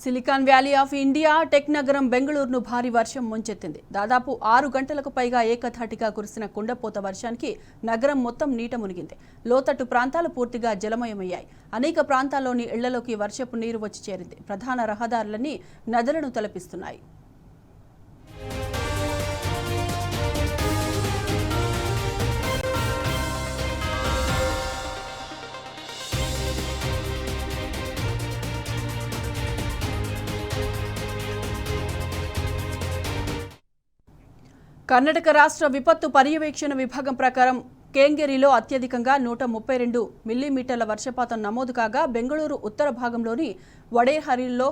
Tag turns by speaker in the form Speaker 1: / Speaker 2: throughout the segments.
Speaker 1: Silicon valley of India tech నగరం బెంగళూరును భారీ వర్షం ముంచెత్తింది. దాదాపు 6 గంటలకు పైగా ఏకధాటిగా కురిసిన కుండపోత వర్షానికి నగరం మొత్తం నీట మునిగింది. లోతట్టు ప్రాంతాలు పూర్తిగా జలమయమయ్యాయి. అనేక ప్రాంతాల్లోని ఇళ్లలోకి వర్షపు నీరు వచ్చి చేరింది. ప్రధాన రహదారులన్నీ నదులను తలపిస్తున్నాయి. కర్ణాటక రాష్ట్ర విపత్తు పర్యవేక్షణ విభాగం ప్రకారం కేంగేరిలో అత్యధికంగా 132 మిల్లీమీటర్ల వర్షపాతం నమోదు కాగా బెంగళూరు ఉత్తర భాగంలోని వడేహరిలో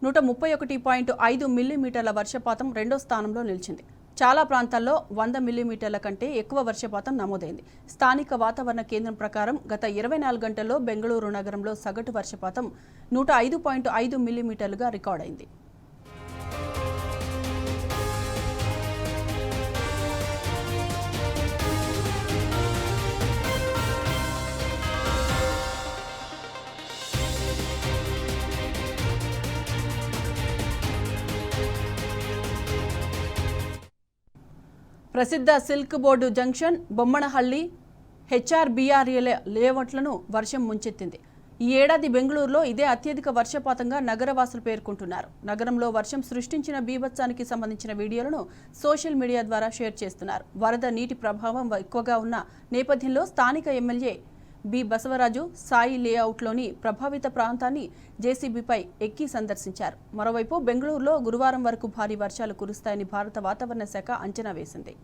Speaker 1: 131.5 మిల్లీమీటర్ల వర్షపాతం రెండో స్థానంలో నిలిచింది. చాలా ప్రాంతాల్లో 100 మిల్లీమీటర్ల కంటే ఎక్కువ వర్షపాతం నమోదైంది. స్థానిక వాతావరణ కేంద్రం ప్రకారం గత 24 గంటల్లో బెంగళూరు నగరంలో సగటు వర్షపాతం 105.5 మిల్లీమీటర్లుగా రికార్డైంది. ప్రసిద్ధ సిల్క్ బోర్డు జంక్షన్, బొమ్మనహళ్లి, హెచ్ఆర్బీఆర్ఏల లేఅవుట్లను వర్షం ముంచెత్తింది. ఈ ఏడాది బెంగళూరులో ఇదే అత్యధిక వర్షపాతంగా నగరవాసులు పేర్కొంటున్నారు. నగరంలో వర్షం సృష్టించిన బీభత్సానికి సంబంధించిన వీడియోలను సోషల్ మీడియా ద్వారా షేర్ చేస్తున్నారు. వరద నీటి ప్రభావం ఎక్కువగా ఉన్న నేపథ్యంలో స్థానిక ఎమ్మెల్యే బి బసవరాజు సాయి లేఅవుట్లోని ప్రభావిత ప్రాంతాన్ని జేసీబీపై ఎక్కి సందర్శించారు. మరోవైపు బెంగళూరులో గురువారం వరకు భారీ వర్షాలు కురుస్తాయని భారత వాతావరణ శాఖ అంచనా వేసింది.